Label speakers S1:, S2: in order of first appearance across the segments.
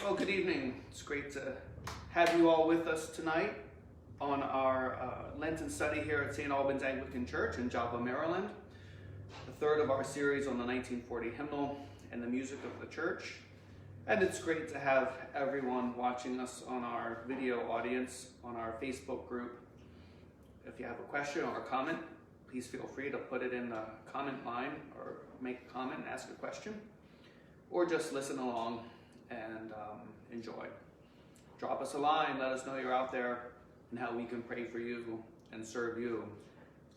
S1: Well, good evening. It's great to have you all with us tonight on our Lenten study here at St. Albans Anglican Church in Java, Maryland. The third of our series on the 1940 hymnal and the music of the church. And it's great to have everyone watching us on our video audience on our Facebook group. If you have a question or a comment, please feel free to put it in the comment line or make a comment and ask a question, or just listen along and enjoy. Drop us a line, let us know you're out there and how we can pray for you and serve you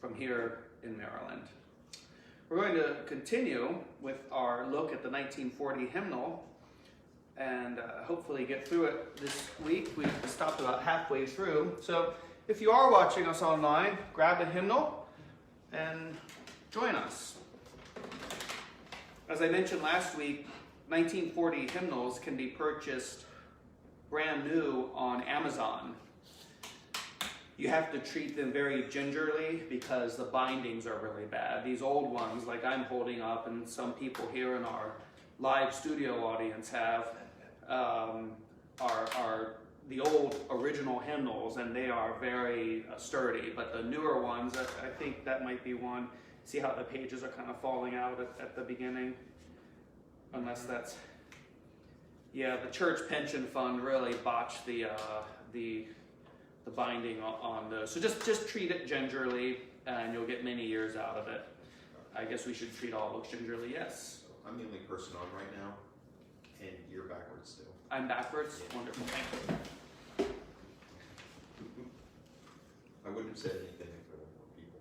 S1: from here in Maryland. We're going to continue with our look at the 1940 hymnal and hopefully get through it this week. We stopped about halfway through. So if you are watching us online, grab a hymnal and join us. As I mentioned last week, 1940 hymnals can be purchased brand new on Amazon. You have to treat them very gingerly because the bindings are really bad. These old ones, like I'm holding up and some people here in our live studio audience have, are the old original hymnals, and they are very sturdy. But the newer ones, I think that might be one. See how the pages are kind of falling out at the beginning? Unless that's, yeah, the church pension fund really botched the binding on those. So just treat it gingerly, and you'll get many years out of it. I guess we should treat all books gingerly. Yes.
S2: I'm the only person on right now, and you're backwards still.
S1: I'm backwards. Yeah. Wonderful. Thank you.
S2: I wouldn't have said anything if there were more people.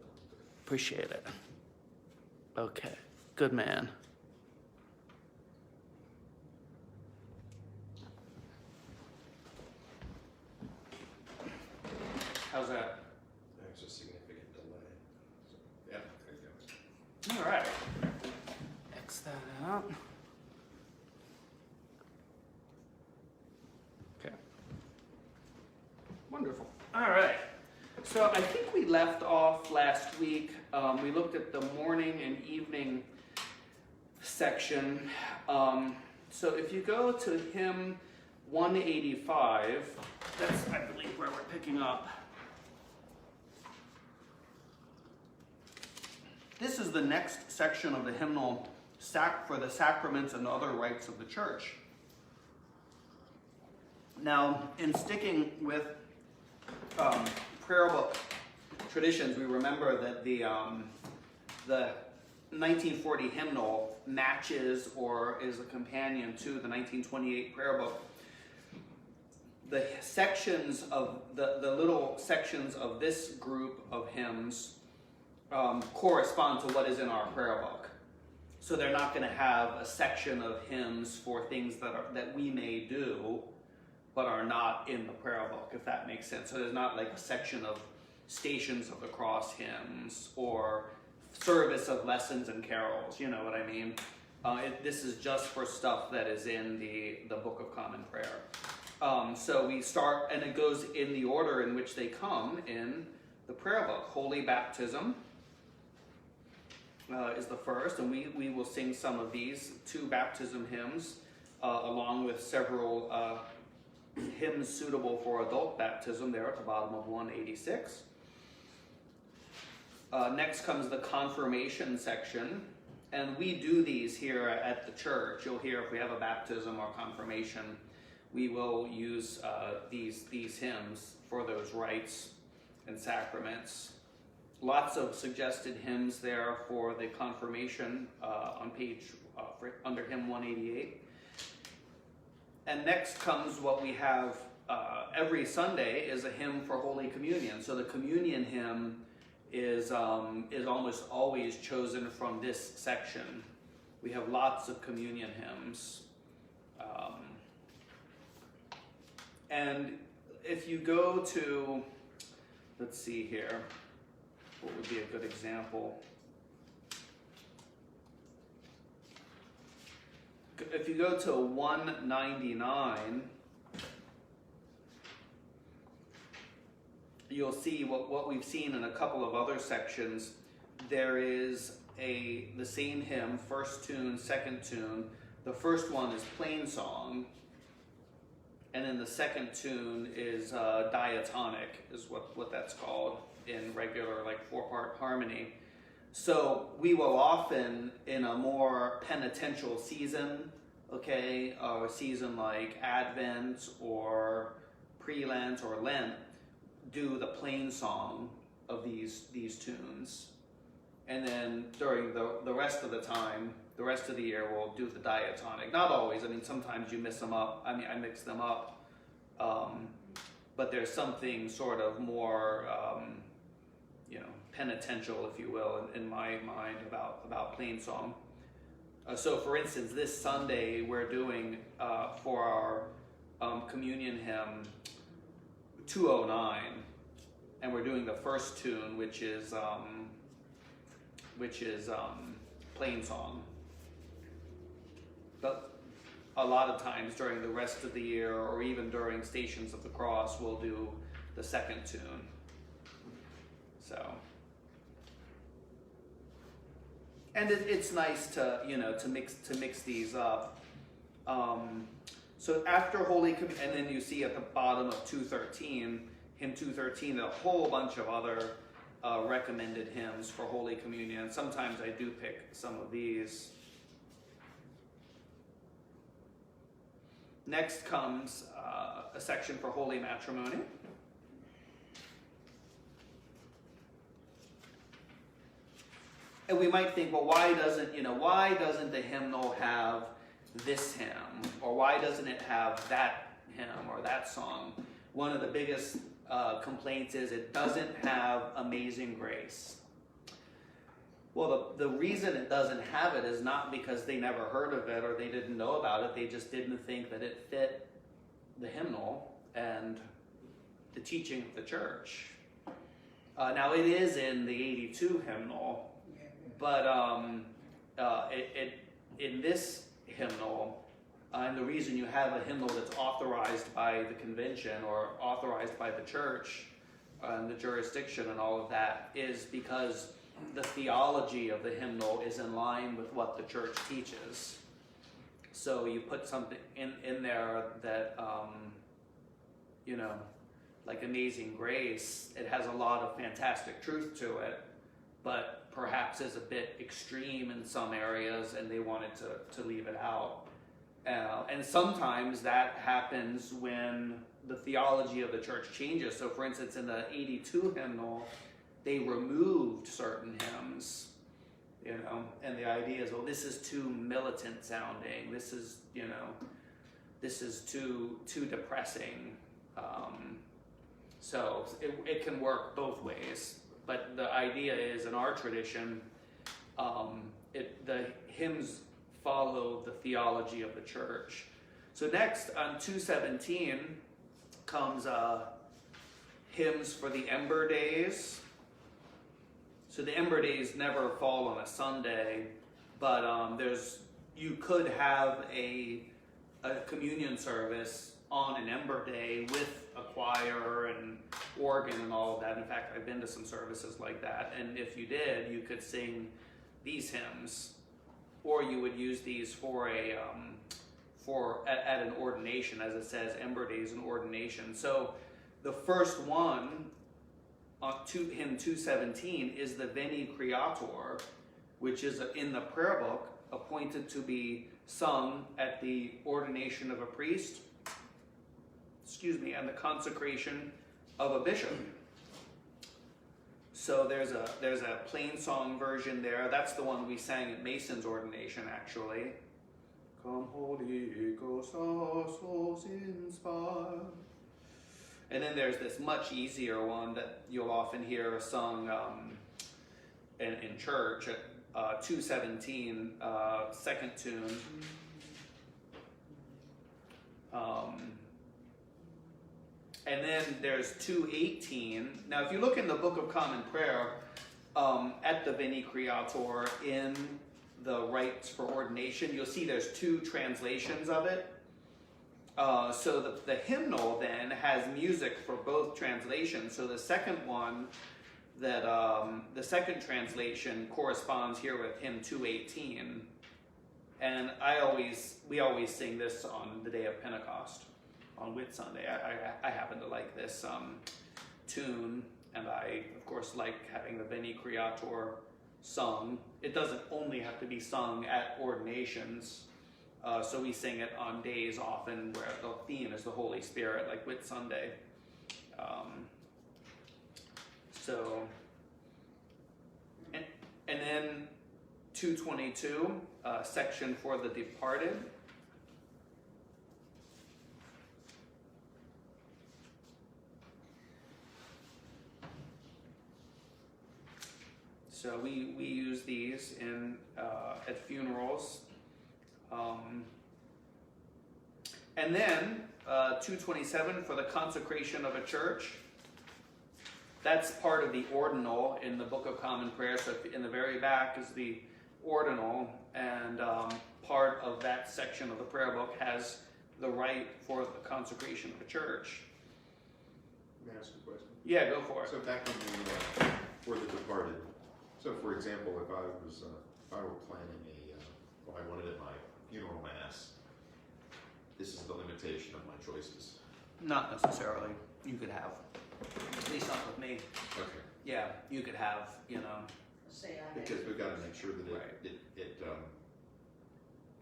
S1: Appreciate it. Okay. Good man. How's that?
S2: There's a significant delay. So, yeah, there you go.
S1: All right. X that out. Okay. Wonderful. All right. So I think we left off last week. We looked at the morning and evening section. So if you go to hymn 185, that's, I believe, where we're picking up. This is the next section of the hymnal for the sacraments and other rites of the church. Now, in sticking with prayer book traditions, we remember that the 1940 hymnal matches or is a companion to the 1928 prayer book. The sections of the little sections of this group of hymns correspond to what is in our prayer book. So they're not going to have a section of hymns for things that we may do, but are not in the prayer book, if that makes sense. So there's not like a section of Stations of the Cross hymns or service of lessons and carols, you know what I mean? This is just for stuff that is in the Book of Common Prayer. So we start, and it goes in the order in which they come in the prayer book. Holy Baptism is the first, and we will sing some of these 2 baptism hymns along with several hymns suitable for adult baptism there at the bottom of 186. Next comes the confirmation section, and we do these here at the church. You'll hear if we have a baptism or confirmation, we will use these hymns for those rites and sacraments. Lots of suggested hymns there for the confirmation on page under hymn 188. And next comes what we have every Sunday is a hymn for Holy Communion. So the communion hymn is almost always chosen from this section. We have lots of communion hymns. And if you go to, let's see here, what would be a good example? If you go to 199, you'll see what we've seen in a couple of other sections. There is the same hymn, first tune, second tune. The first one is plain song, and then the second tune is diatonic, is what that's called in regular like 4-part harmony. So we will often, in a more penitential season, okay, or a season like Advent or pre-Lent or Lent, do the plain song of these tunes. And then during the rest of the time, the rest of the year, we'll do the diatonic. Not always, I mean, sometimes you mix them up. I mix them up. But there's something sort of more, penitential, if you will, in my mind about plain song. So for instance, this Sunday, we're doing, for our communion hymn, 209, and we're doing the first tune, which is plain song. But a lot of times during the rest of the year, or even during Stations of the Cross, we'll do the second tune. So, and it's nice to mix these up. So after Holy Communion, and then you see at the bottom of 213, hymn 213, a whole bunch of other recommended hymns for Holy Communion. Sometimes I do pick some of these. Next comes a section for Holy Matrimony. And we might think, well, why doesn't the hymnal have this hymn? Or why doesn't it have that hymn or that song? One of the biggest complaints is it doesn't have Amazing Grace. Well, the reason it doesn't have it is not because they never heard of it or they didn't know about it. They just didn't think that it fit the hymnal and the teaching of the church. Now, it is in the 82 hymnal, but in this hymnal, and the reason you have a hymnal that's authorized by the convention or authorized by the church and the jurisdiction and all of that is because the theology of the hymnal is in line with what the church teaches. So you put something in there that, like Amazing Grace, it has a lot of fantastic truth to it, but perhaps is a bit extreme in some areas and they wanted to leave it out. And sometimes that happens when the theology of the church changes. So for instance, in the 82 hymnal, they removed certain hymns, and the idea is, well, this is too militant sounding. This is too depressing. So it can work both ways. But the idea is, in our tradition, the hymns follow the theology of the church. So next, on 217, comes hymns for the Ember Days. So the Ember Days never fall on a Sunday, but you could have a communion service on an Ember Day with a choir and organ and all of that. In fact, I've been to some services like that, and if you did, you could sing these hymns, or you would use these for at an ordination, as it says, Ember Days and ordination. So the first one, hymn 217, is the Veni Creator, which is in the prayer book appointed to be sung at the ordination of a priest, and the consecration of a bishop. So there's a plain song version there. That's the one we sang at Mason's ordination, actually. Come, Holy Ghost, our souls inspire. And then there's this much easier one that you'll often hear sung in church at 217, second tune. And then there's 218. Now, if you look in the Book of Common Prayer, at the Veni Creator in the rites for ordination, you'll see there's two translations of it. So the hymnal then has music for both translations. So the second one, the second translation corresponds here with hymn 218. And we always sing this on the day of Pentecost. Whit Sunday. I happen to like this tune, and I of course like having the Veni Creator sung. It doesn't only have to be sung at ordinations, so we sing it on days often where the theme is the Holy Spirit, like Whit Sunday. And then 222, section for the departed. So we use these in at funerals. And then 227 for the consecration of a church. That's part of the ordinal in the Book of Common Prayer. So in the very back is the ordinal, and part of that section of the prayer book has the rite for the consecration of a church.
S2: May I ask a question?
S1: Yeah, go for it.
S2: So back on the for the departed. So for example, if I were planning I wanted at my funeral mass, this is the limitation of my choices.
S1: Not necessarily. You could have. At least not with me.
S2: Okay.
S1: Yeah, you could have,
S2: Because we've got to make sure that
S1: Right.
S2: it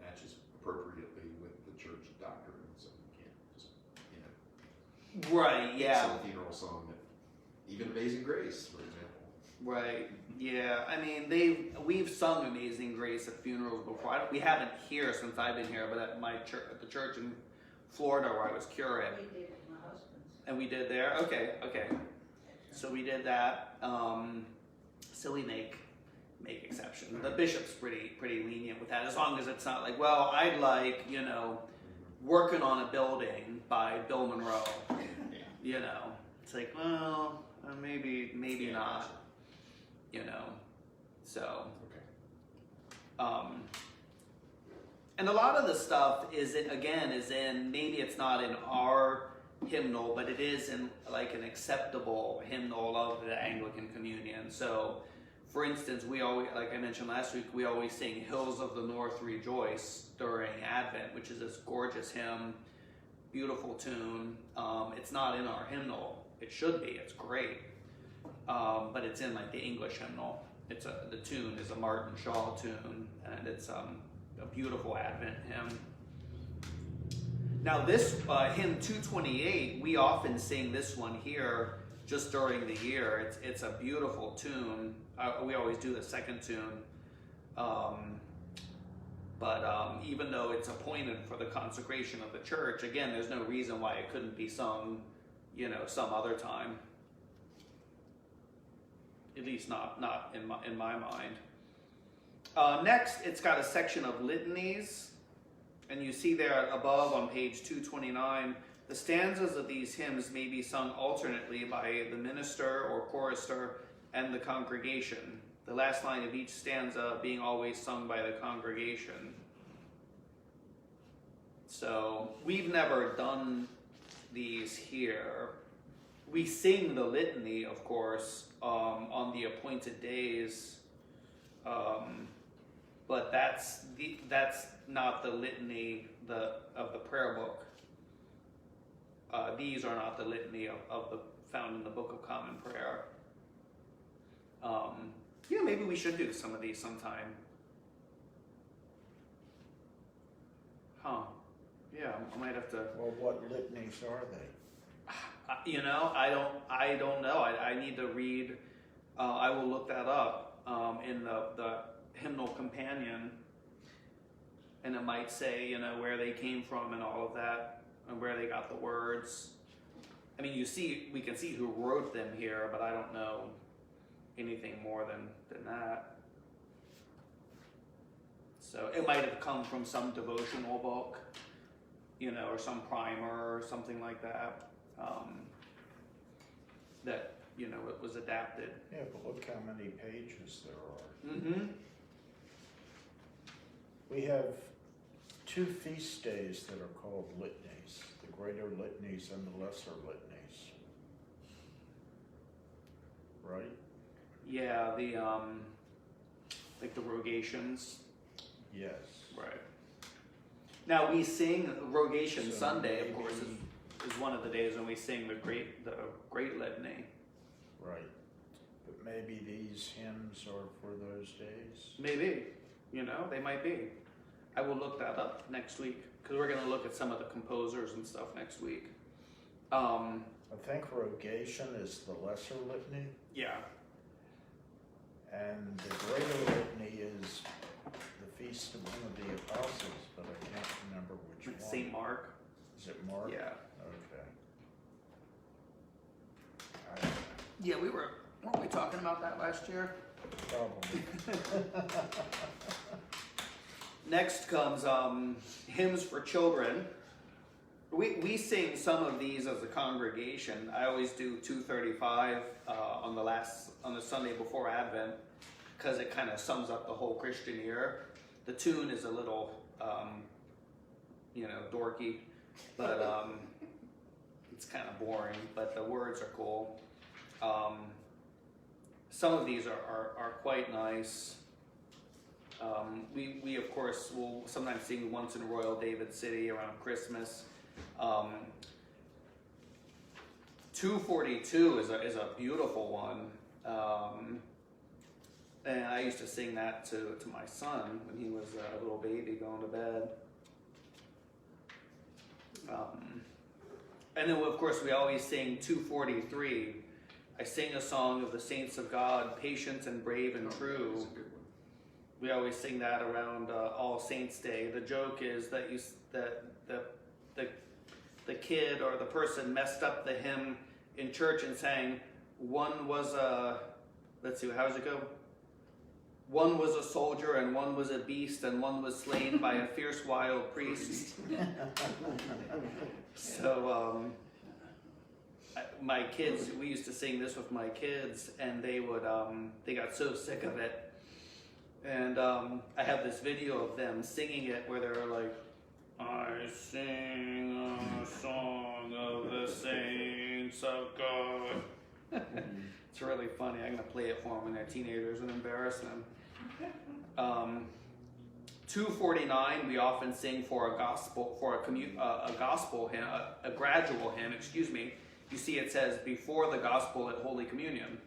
S2: matches appropriately with the church doctrine, so we can't just,
S1: Right, yeah.
S2: sing a funeral song that, even Amazing Grace, for example.
S1: Right, yeah. I mean, we've sung Amazing Grace at funerals before. We haven't here since I've been here, but at my church, at the church in Florida where I was curate.
S3: We did at my husband's.
S1: And we did there? Okay. So we did that. So we make exceptions. The bishop's pretty lenient with that, as long as it's not like, well, I'd like, Working on a Building by Bill Monroe.
S2: Yeah.
S1: It's like, well, maybe
S2: Yeah,
S1: not. So.
S2: Okay.
S1: And a lot of the stuff is in, maybe it's not in our hymnal, but it is in like an acceptable hymnal of the Anglican Communion. So, for instance, we always, like I mentioned last week, we always sing Hills of the North Rejoice during Advent, which is this gorgeous hymn, beautiful tune. It's not in our hymnal. It should be. It's great. But it's in like the English hymnal. The tune is a Martin Shaw tune, and it's a beautiful Advent hymn. Now this hymn 228, we often sing this one here just during the year. It's a beautiful tune. We always do the second tune. But even though it's appointed for the consecration of the church, again, there's no reason why it couldn't be sung, some other time. At least not in my mind. Next, it's got a section of litanies, and you see there above on page 229, the stanzas of these hymns may be sung alternately by the minister or chorister and the congregation, the last line of each stanza being always sung by the congregation. So we've never done these here. We sing the litany, of course, on the appointed days, but that's not the litany of the prayer book. These are not the litany of the found in the Book of Common Prayer. Maybe we should do some of these sometime. Yeah, I might have to.
S4: Well, what litanies are they?
S1: I don't know. I need to read. I will look that up in the hymnal companion, and it might say where they came from and all of that, and where they got the words. I mean, we can see who wrote them here, but I don't know anything more than that. So it might have come from some devotional book, or some primer or something like that. That it was adapted.
S4: Yeah, but look how many pages there are.
S1: Mm-hmm.
S4: We have 2 feast days that are called litanies, the greater litanies and the lesser litanies. Right?
S1: Yeah, the like the rogations.
S4: Yes.
S1: Right. Now we sing Rogation
S4: So
S1: Sunday, of
S4: maybe
S1: course. is one of the days when we sing the great litany.
S4: Right. But maybe these hymns are for those days?
S1: Maybe, they might be. I will look that up next week, because we're going to look at some of the composers and stuff next week.
S4: I think Rogation is the lesser litany,
S1: Yeah.
S4: and the greater litany is the feast of one of the apostles, but I can't remember which one.
S1: St. Mark.
S4: Is it Mark?
S1: Yeah.
S4: Okay.
S1: Yeah, weren't we talking about that last year?
S4: Probably.
S1: Next comes hymns for children. We sing some of these as a congregation. I always do 235 on the Sunday before Advent, because it kind of sums up the whole Christian year. The tune is a little, dorky, but it's kind of boring. But the words are cool. Some of these are quite nice. We of course will sometimes sing Once in Royal David City around Christmas. 242 is a beautiful one, and I used to sing that to my son when he was a little baby going to bed. And then of course we always sing 243. I sing a song of the saints of God, patient and brave and true.
S2: That's a good one.
S1: We always sing that around All Saints Day. The joke is that the kid or the person messed up the hymn in church and sang, one was a, let's see, how does it go? One was a soldier and one was a beast and one was slain by a fierce wild priest. So my kids, we used to sing this with my kids, and they got so sick of it. And I have this video of them singing it where they're like, I sing a song of the saints of God. It's really funny. I'm going to play it for them when they're teenagers and embarrass them. 249, we often sing for a gospel, a gospel hymn, a gradual hymn, excuse me. You see it says before the gospel at Holy Communion.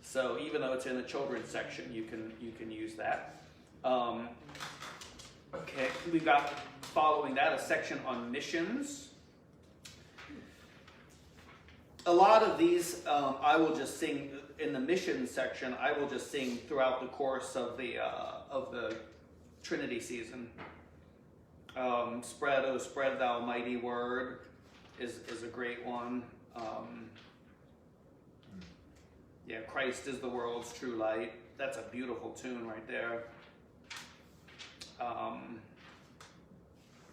S1: So even though it's in the children's section, you can use that. Okay, we've got, following that, a section on missions. A lot of these I will just sing in the mission section. I will just sing throughout the course of the Trinity season. Spread, oh spread thou mighty word is a great one. Yeah, Christ is the world's true light. That's a beautiful tune right there.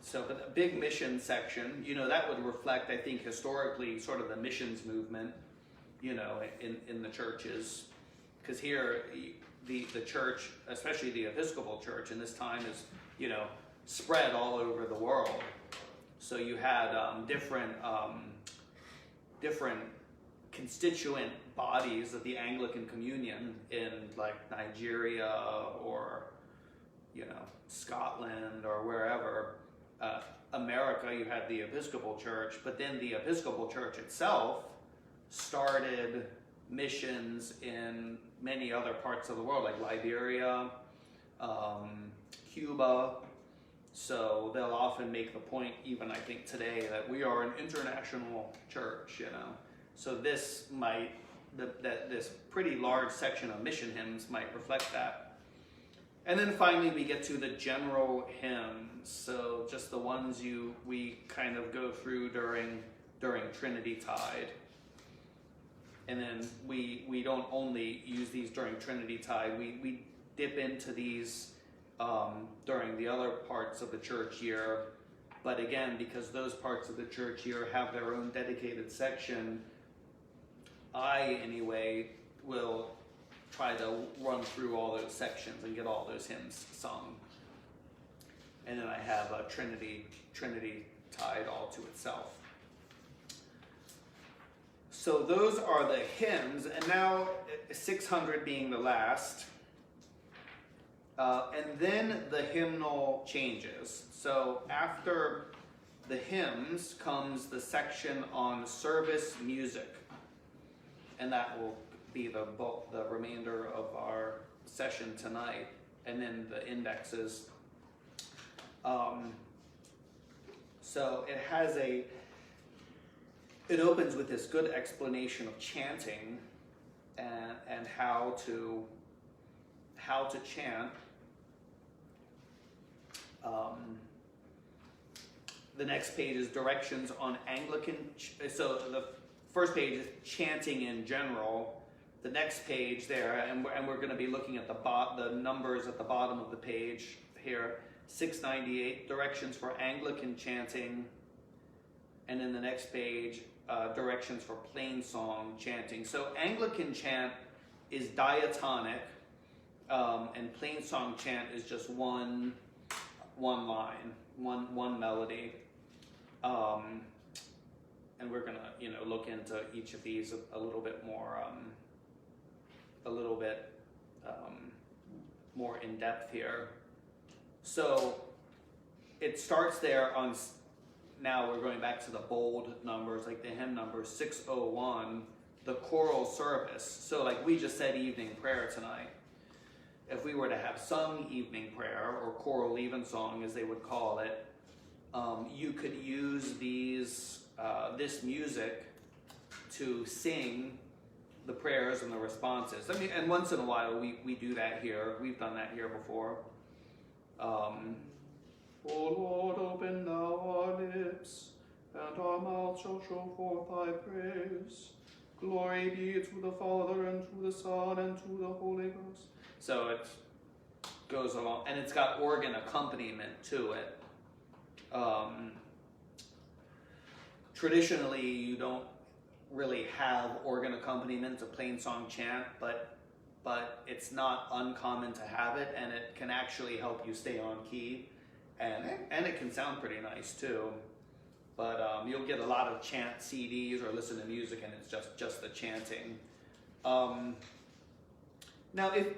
S1: So the big mission section, that would reflect, I think, historically sort of the missions movement, in the churches. Because here, the church, especially the Episcopal Church in this time is, spread all over the world. So you had different constituent bodies of the Anglican Communion in like Nigeria or Scotland or wherever. America, you had the Episcopal Church, but then the Episcopal Church itself started missions in many other parts of the world, like Liberia, Cuba. So they'll often make the point, even I think today, that we are an international church, So this this pretty large section of mission hymns might reflect that. And then finally we get to the general hymns, so just the ones we kind of go through during Trinity Tide. And then we don't only use these during Trinity Tide, we dip into these during the other parts of the church year. But again, because those parts of the church year have their own dedicated section, I, anyway, will try to run through all those sections and get all those hymns sung. And then I have a Trinity Tide all to itself. So those are the hymns, and now 600 being the last. And then the hymnal changes. So after the hymns comes the section on service music, and that will be the remainder of our session tonight, and then the indexes. So it opens with this good explanation of chanting and how to chant. The next page is directions on Anglican. So the first page is chanting in general. The next page there, and we're going to be looking at the numbers at the bottom of the page here. 698, directions for Anglican chanting. And then the next page, directions for plain song chanting. So Anglican chant is diatonic, and plain song chant is just one line, one melody. And we're gonna, look into each of these a little bit more, more in depth here. So it starts there on. Now we're going back to the bold numbers, like the hymn number 601, the choral service. So like we just said evening prayer tonight. If we were to have sung evening prayer, or choral evensong as they would call it, you could use this music to sing the prayers and the responses. I mean, and once in a while we do that here. We've done that here before. O Lord, open thou our lips, and our mouth shall show forth thy praise. Glory be to the Father, and to the Son, and to the Holy Ghost. So it goes along, and it's got organ accompaniment to it. Traditionally, you don't really have organ accompaniment to plain song chant, but it's not uncommon to have it, and it can actually help you stay on key. And it can sound pretty nice too, but you'll get a lot of chant CDs or listen to music, and it's just the chanting. Now,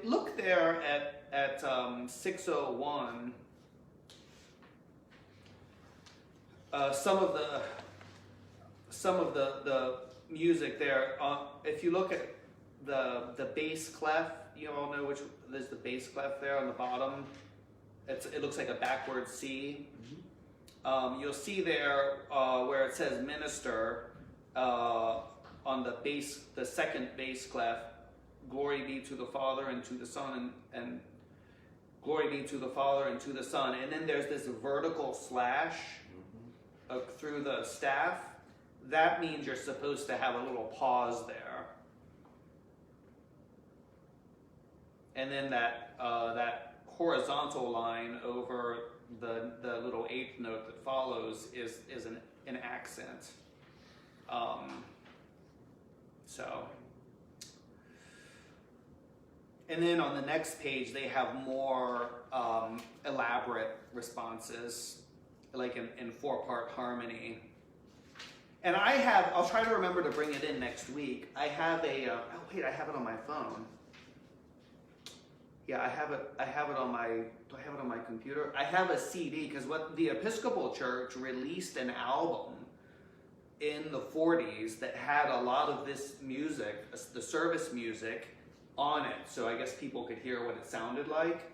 S1: look there at 601. Some of the music there. If you look at the bass clef, you all know there's the bass clef there on the bottom. It looks like a backward C. You'll see there where it says minister on the second bass clef, glory be to the Father and to the Son, and glory be to the Father and to the Son. And then there's this vertical slash through the staff. That means you're supposed to have a little pause there. And then that horizontal line over the little eighth note that follows is an accent. And then on the next page they have more elaborate responses, like in 4-part harmony. And I'll try to remember to bring it in next week. I have I have it on my phone. Yeah, I have it on my. Do I have it on my computer? I have a CD, because what the Episcopal Church released an album in the 40s that had a lot of this music, the service music, on it. So I guess people could hear what it sounded like.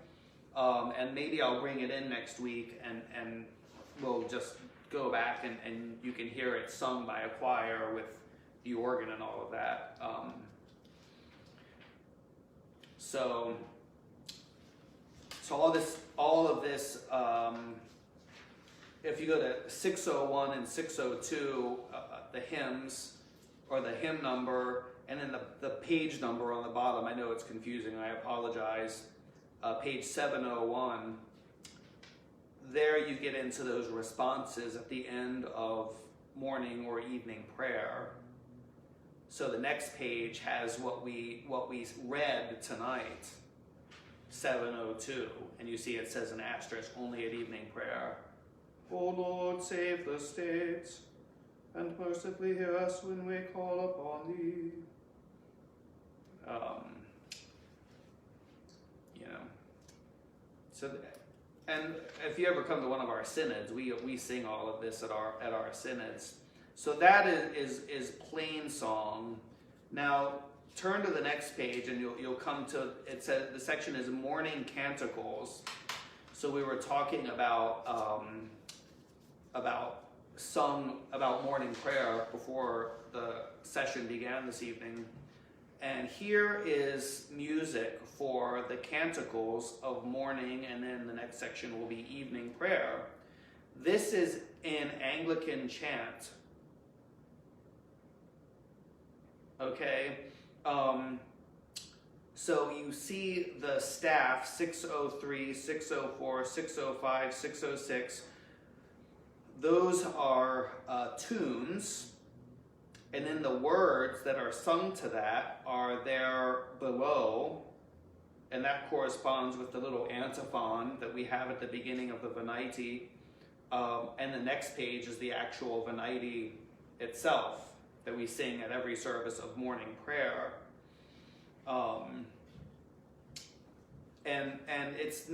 S1: And maybe I'll bring it in next week, and we'll just go back and you can hear it sung by a choir with the organ and all of that. So all of this, if you go to 601 and 602, the hymns, or the hymn number, and then the page number on the bottom, I know it's confusing, I apologize, page 701, there you get into those responses at the end of morning or evening prayer. So the next page has what we read tonight, 702, and you see it says an asterisk, only at evening prayer. O Lord, save the states, and mercifully hear us when we call upon thee. So and if you ever come to one of our synods, we sing all of this at our synods. So that is plain song. Now turn to the next page, and you'll come to, it says the section is Mourning Canticles. So we were talking about morning prayer before the session began this evening. And here is music for the Canticles of Mourning, and then the next section will be evening prayer. This is in Anglican chant. Okay, so you see the staff 603, 604, 605, 606. Those are tunes, and then the words that are sung to that are there below, and that corresponds with the little antiphon that we have at the beginning of the Venite, and the next page is the actual Venite itself that we sing at every service of morning prayer. And it's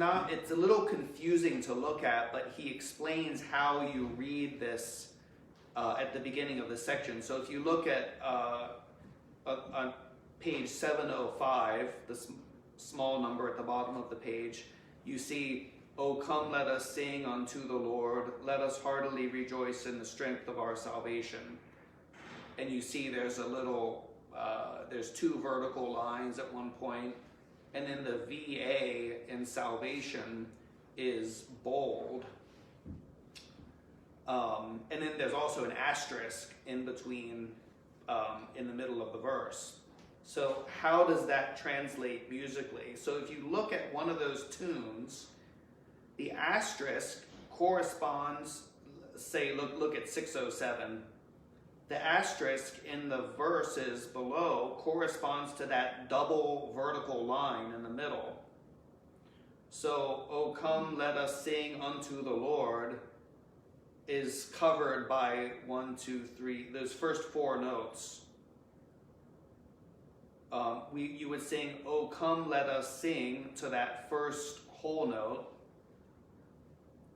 S1: a little confusing to look at, but he explains how you read this at the beginning of the section. So if you look at on page 705, the small number at the bottom of the page, you see, "O come, let us sing unto the Lord, let us heartily rejoice in the strength of our salvation." And you see there's a little, there's two vertical lines at one point, and then the VA in salvation is bold. And then there's also an asterisk in between, in the middle of the verse. So how does that translate musically? So if you look at one of those tunes, the asterisk corresponds, say, look at 607. The asterisk in the verses below corresponds to that double vertical line in the middle. So, "O come, let us sing unto the Lord" is covered by 1, 2, 3, those first four notes. You would sing, "O come, let us sing" to that first whole note,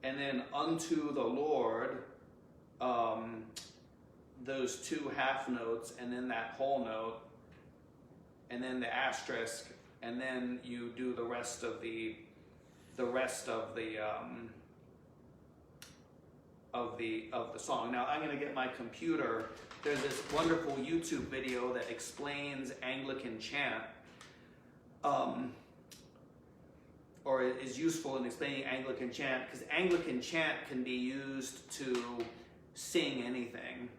S1: and then "unto the Lord," those two half notes, and then that whole note, and then the asterisk, and then you do the rest of the song. Now I'm going to get my computer. There's this wonderful YouTube video that explains Anglican chant, or is useful in explaining Anglican chant, because Anglican chant can be used to sing anything.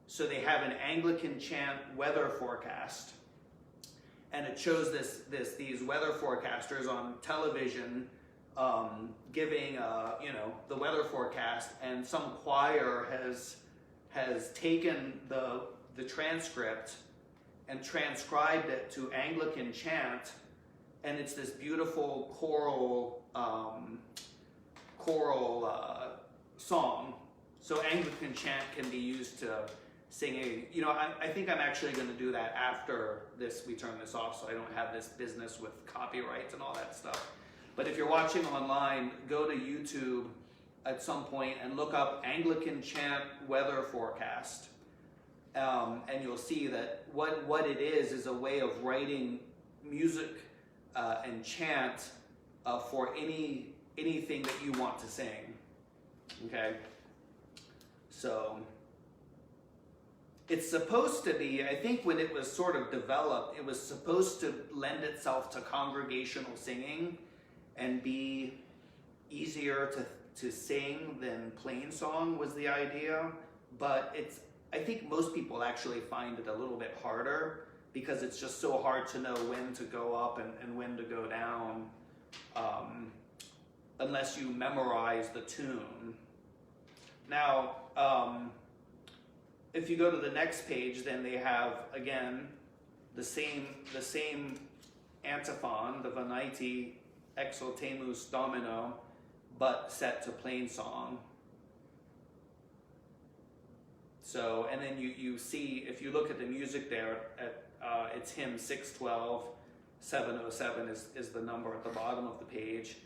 S1: So they have an Anglican chant weather forecast, and it shows these weather forecasters on television giving the weather forecast, and some choir has taken the transcript and transcribed it to Anglican chant, and it's this beautiful choral song. So Anglican chant can be used to singing. I think I'm actually going to do that after we turn this off, so I don't have this business with copyrights and all that stuff. But if you're watching online, go to YouTube at some point and look up Anglican chant weather forecast, and you'll see that what it is a way of writing music and chant for anything that you want to sing. Okay, so it's supposed to be, I think when it was sort of developed, it was supposed to lend itself to congregational singing and be easier to sing than plain song was the idea. But I think most people actually find it a little bit harder, because it's just so hard to know when to go up and when to go down, unless you memorize the tune. Now, if you go to the next page, then they have, again, the same antiphon, the Venite Exultemus Domino, but set to plain song. So, and then you see, if you look at the music there, it's hymn 612, 707 is the number at the bottom of the page.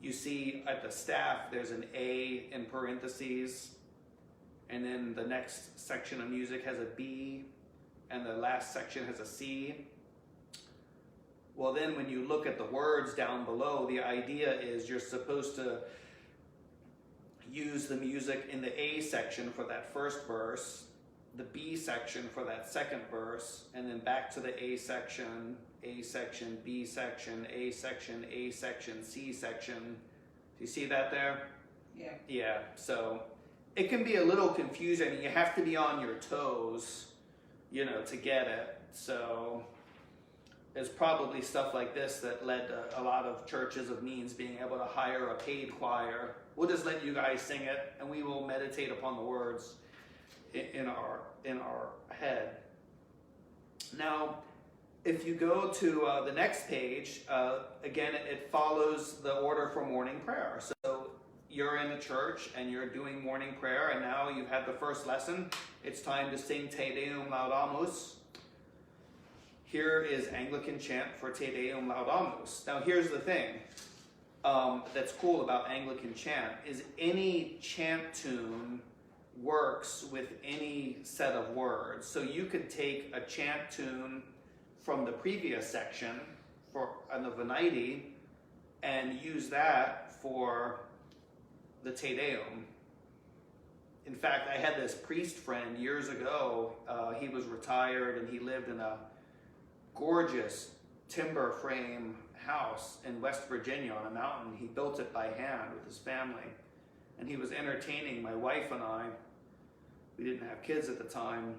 S1: you see at the staff there's an A in parentheses, and then the next section of music has a B, and the last section has a C. Well, then when you look at the words down below, the idea is you're supposed to use the music in the A section for that first verse, the B section for that second verse, and then back to the A section, B section, A section, A section, C section. Do you see that there?
S3: Yeah.
S1: Yeah, so it can be a little confusing. You have to be on your toes, to get it. So there's probably stuff like this that led to a lot of churches of means being able to hire a paid choir. We'll just let you guys sing it, and we will meditate upon the words in our head. Now, if you go to the next page, again, it follows the order for morning prayer. So you're in the church and you're doing morning prayer, and now you've had the first lesson. It's time to sing Te Deum Laudamus. Here is Anglican chant for Te Deum Laudamus. Now here's the thing that's cool about Anglican chant is any chant tune works with any set of words. So you could take a chant tune from the previous section on the Venite and use that for the Te Deum. In fact, I had this priest friend years ago. He was retired and he lived in a gorgeous timber frame house in West Virginia on a mountain. He built it by hand with his family. And he was entertaining my wife and I. We didn't have kids at the time.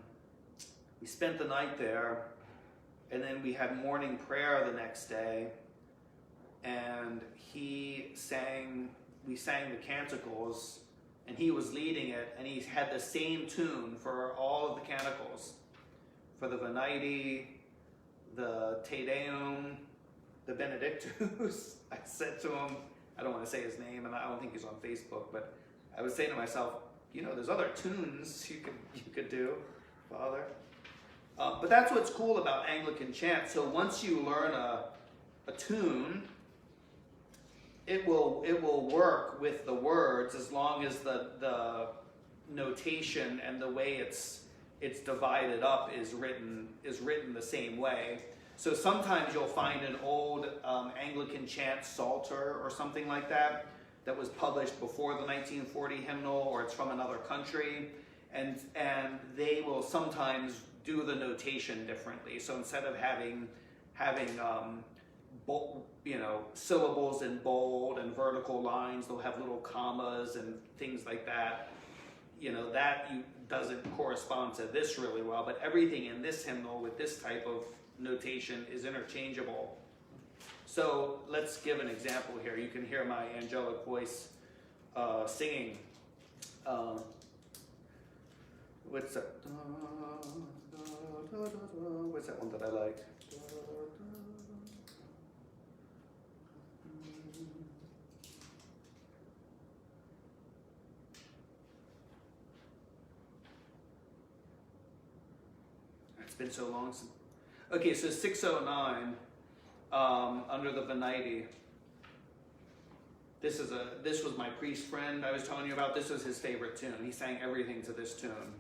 S1: We spent the night there, and then we had morning prayer the next day. And we sang the canticles, and he was leading it, and he had the same tune for all of the canticles. For the Venite, the Te Deum, the Benedictus. I said to him, I don't want to say his name, and I don't think he's on Facebook, but I was saying to myself, there's other tunes you could do, Father. But that's what's cool about Anglican chant. So once you learn a tune, it will work with the words as long as the notation and the way it's divided up is written the same way. So sometimes you'll find an old Anglican chant psalter or something like that was published before the 1940 hymnal, or it's from another country, and they will sometimes do the notation differently. So instead of having syllables in bold and vertical lines, they'll have little commas and things like that. Doesn't correspond to this really well, but everything in this hymnal with this type of notation is interchangeable. So let's give an example here. You can hear my angelic voice singing. What's that? What's that one that I like? It's been so long since. Okay, so 609 under the Venite. This was my priest friend I was telling you about. This was his favorite tune. He sang everything to this tune.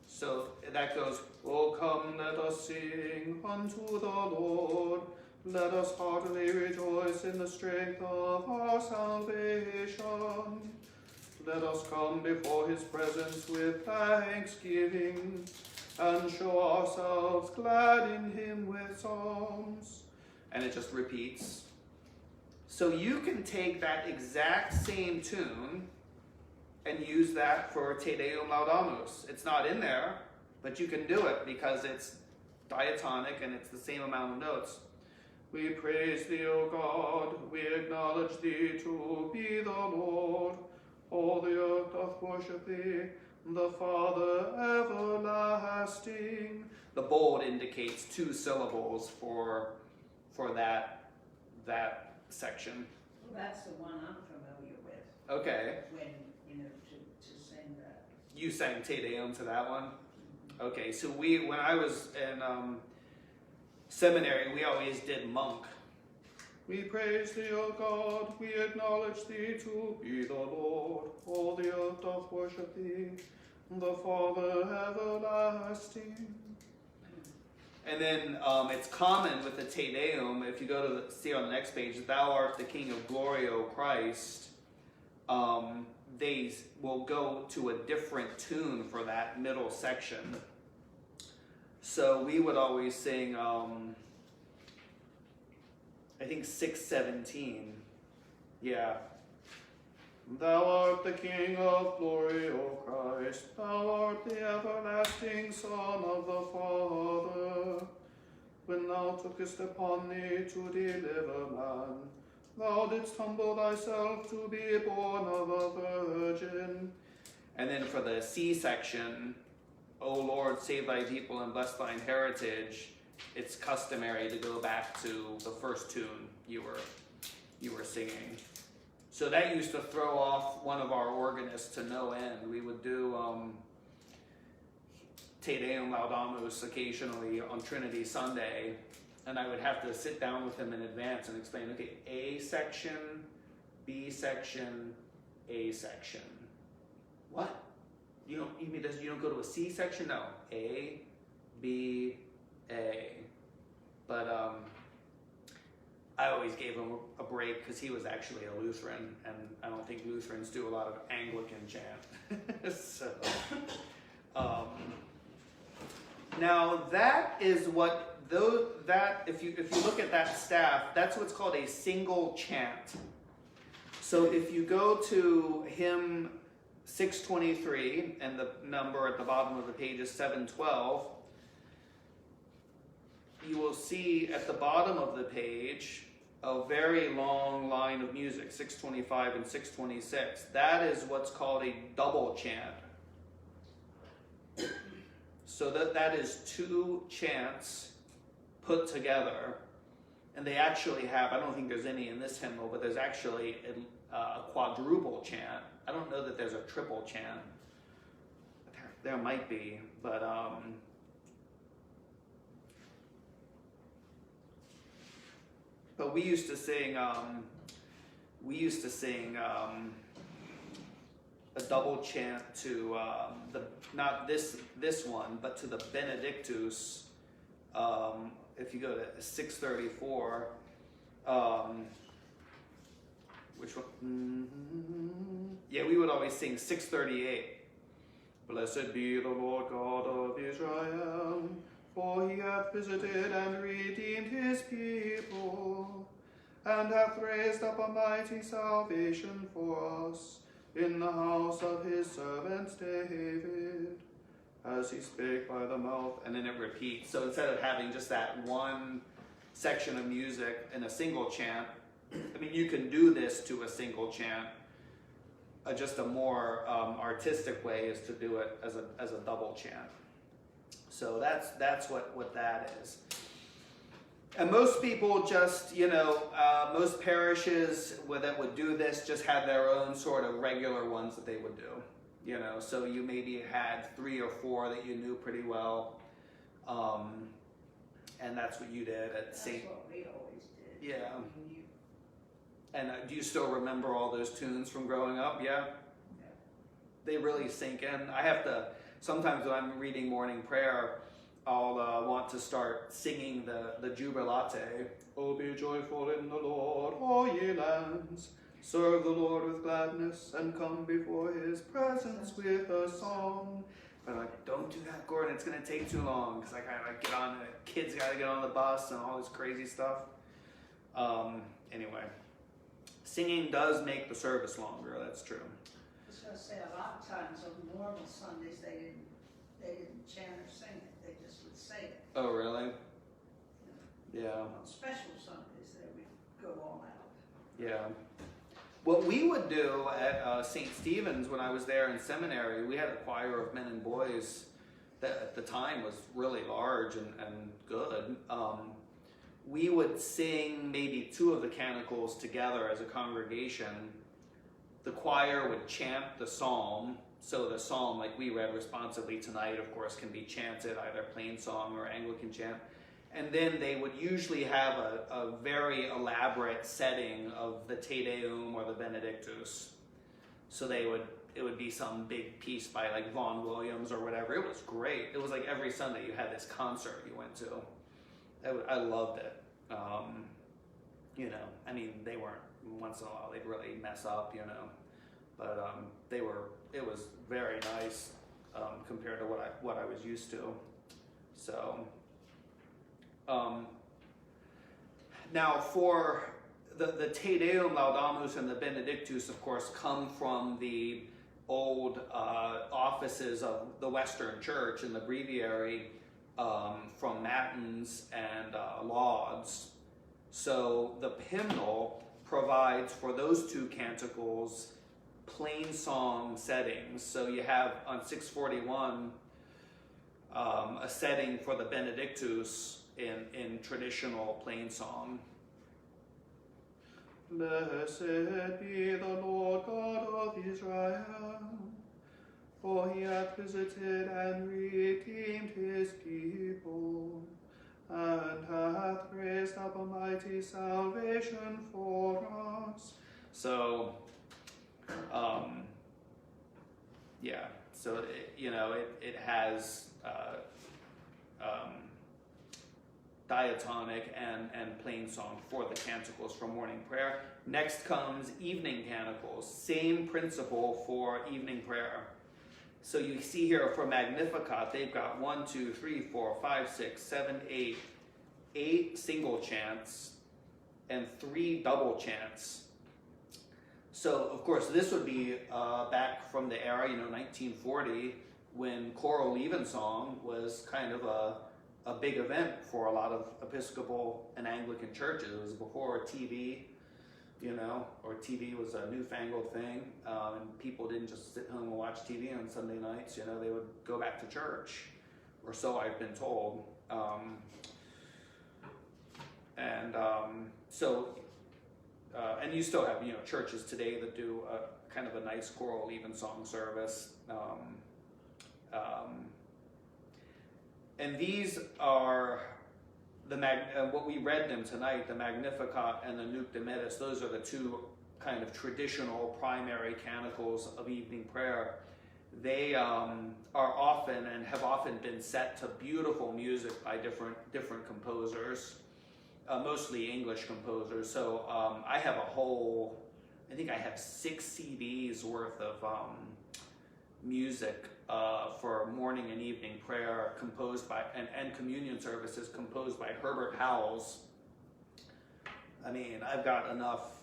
S1: So that goes, "Oh, come, let us sing unto the Lord. Let us heartily rejoice in the strength of our salvation. Let us come before his presence with thanksgiving, and show ourselves glad in him with psalms." And it just repeats. So you can take that exact same tune and use that for Te Deum Laudamus. It's not in there, but you can do it because it's diatonic and it's the same amount of notes. "We praise thee, O God, we acknowledge thee to be the Lord. All the earth doth worship thee, the Father everlasting." The bold indicates 2 syllables for that section.
S3: Well, that's the one I'm familiar with.
S1: Okay.
S3: When, to sing that.
S1: You sang Te Deum to that one? Okay, so when I was in seminary, we always did monk. We praise thee, O God, we acknowledge thee to be the Lord. All the earth doth worship thee, the Father everlasting. And then it's common with the Te Deum, if you go to see on the next page, Thou art the King of glory, O Christ. They will go to a different tune for that middle section. So we would always sing, I think 617. Yeah. Thou art the King of glory, O Christ. Thou art the everlasting Son of the Father. When thou tookest upon thee to deliver man, thou didst humble thyself to be born of a virgin. And then for the C section, O Lord, save thy people and bless thine heritage, it's customary to go back to the first tune you were singing. So that used to throw off one of our organists to no end. We would do Te Deum Laudamus occasionally on Trinity Sunday, and I would have to sit down with him in advance and explain, okay, A section, B section, A section. What? You don't go to a C section? No. A, B, A. But I always gave him a break because he was actually a Lutheran, and I don't think Lutherans do a lot of Anglican chant. So, now that is what if you look at that staff, that's what's called a single chant. So if you go to hymn 623, and the number at the bottom of the page is 712, you will see at the bottom of the page a very long line of music, 625 and 626. That is what's called a double chant. So that is two chants put together, and they actually have, I don't think there's any in this hymnal, but there's actually a quadruple chant. I don't know that there's a triple chant. There might be, but we used to sing a double chant to not this one, but to the Benedictus. If you go to 634, which one? Yeah, we would always sing 638. Blessed be the Lord God of Israel, for he hath visited and redeemed his people, and hath raised up a mighty salvation for us in the house of his servant David, as he spake by the mouth, and then it repeats. So instead of having just that one section of music in a single chant, I mean, you can do this to a single chant. Just a more artistic way is to do it as a double chant. So that's what that is. And most people just, most parishes that would do this just have their own sort of regular ones that they would do. So you maybe had 3 or 4 that you knew pretty well, and that's what you did at St.
S3: That's what we always did.
S1: Yeah.
S3: We knew.
S1: And do you still remember all those tunes from growing up? Yeah?
S3: Yeah.
S1: They really sink in. I have to, sometimes when I'm reading morning prayer, I'll want to start singing the Jubilate. Oh, be joyful in the Lord, all ye lands. Serve the Lord with gladness, and come before his presence with a song. But I'm like, don't do that, Gordon. It's going to take too long, because I gotta get on, the kids got to get on the bus and all this crazy stuff. Anyway. Singing does make the service longer, that's true.
S3: I was going to say, a lot of times on normal Sundays, they didn't chant or sing it, they just would say it.
S1: Oh, really? Yeah.
S3: On special Sundays, they would go all out.
S1: Yeah. What we would do at St. Stephen's when I was there in seminary, we had a choir of men and boys that at the time was really large and good. We would sing maybe 2 of the canticles together as a congregation. The choir would chant the psalm. So the psalm, like we read responsively tonight, of course, can be chanted, either plain song or Anglican chant. And then they would usually have a very elaborate setting of the Te Deum or the Benedictus. So it would be some big piece by like Vaughan Williams or whatever. It was great. It was like every Sunday you had this concert you went to. I loved it. You know, I mean, they weren't, once in a while they'd really mess up, you know, but it was very nice compared to what I was used to. So, now for the Te Deum, Laudamus, and the Benedictus, of course, come from the old offices of the Western Church in the breviary, from Matins and Lauds. So the hymnal provides for those two canticles plain song settings. So you have on 641 a setting for the Benedictus in traditional plain song. Blessed be the Lord God of Israel, for he hath visited and redeemed his people, and hath raised up a mighty salvation for us. So, yeah, so it has diatonic and plain song for the canticles for morning prayer. Next comes evening canticles, same principle for evening prayer. So you see here for Magnificat, they've got 1, 2, 3, 4, 5, 6, 7, 8 single chants and 3 double chants. So of course this would be back from the era, 1940, when choral evensong was kind of a big event for a lot of Episcopal and Anglican churches. It was before TV, or TV was a newfangled thing, and people didn't just sit home and watch TV on Sunday nights. They would go back to church, or so I've been told. And you still have churches today that do a kind of a nice choral evensong service. And these are what we read them tonight, the Magnificat and the Nunc Dimittis. Those are the two kind of traditional primary canticles of evening prayer. They are often and have often been set to beautiful music by different composers, mostly English composers. So I have I think I have 6 CDs worth of music for morning and evening prayer composed by, and communion services composed by Herbert Howells. I mean, I've got enough,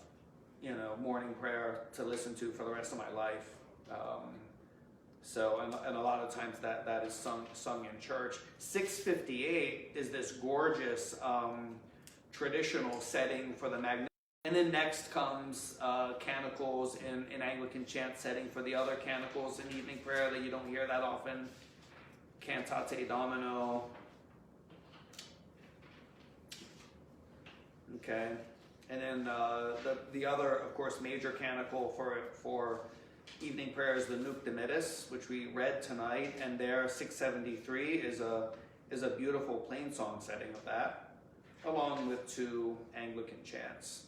S1: morning prayer to listen to for the rest of my life. And a lot of times that is sung in church. 658 is this gorgeous traditional setting for the Magnificat. And then next comes canticles in Anglican chant setting for the other canticles in evening prayer that you don't hear that often. Cantate Domino. Okay. And then the other, of course, major canticle for evening prayer is the Nunc Dimittis, which we read tonight, and there 673 is a beautiful plain song setting of that, along with 2 Anglican chants.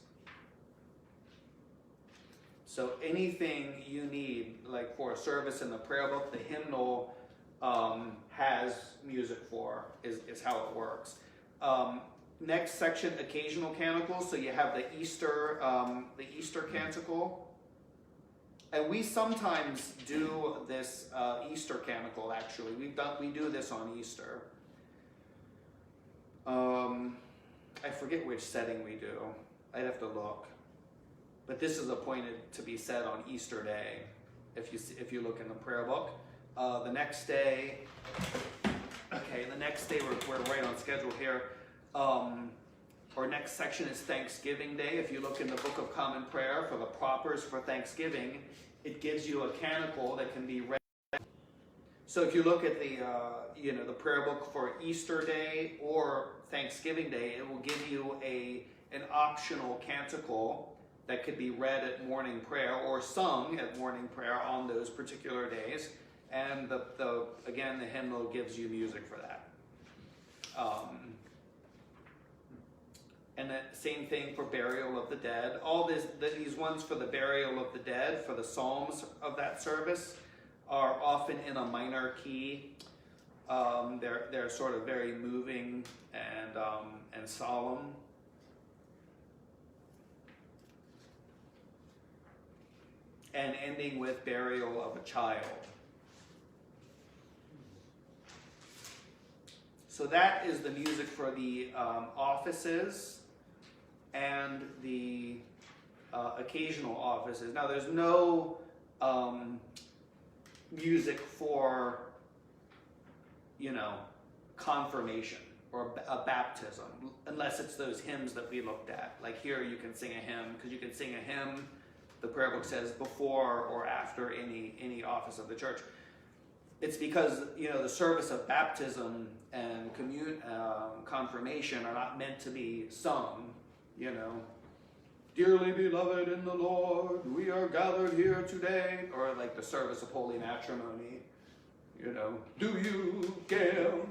S1: So anything you need, like for a service in the prayer book, the hymnal has music for, is how it works. Next section, occasional canticles. So you have the Easter canticle. And we sometimes do this Easter canticle, actually. We do this on Easter. I forget which setting we do. I'd have to look. But this is appointed to be said on Easter Day, if you look in the prayer book. The next day, we're right on schedule here. Our next section is Thanksgiving Day. If you look in the Book of Common Prayer for the propers for Thanksgiving, it gives you a canticle that can be read. So if you look at the prayer book for Easter Day or Thanksgiving Day, it will give you an optional canticle that could be read at morning prayer or sung at morning prayer on those particular days. And the hymnal gives you music for that. And the same thing for burial of the dead. All these ones for the burial of the dead, for the psalms of that service, are often in a minor key. They're sort of very moving and solemn. And ending with burial of a child. So that is the music for the offices and the occasional offices. Now there's no music for, confirmation or a baptism, unless it's those hymns that we looked at. Like here you can sing a hymn, because you can sing a hymn, the prayer book says, before or after any office of the church. It's because, the service of baptism and confirmation are not meant to be sung, Dearly beloved in the Lord, we are gathered here today. Or like the service of holy matrimony, Do you, Gail,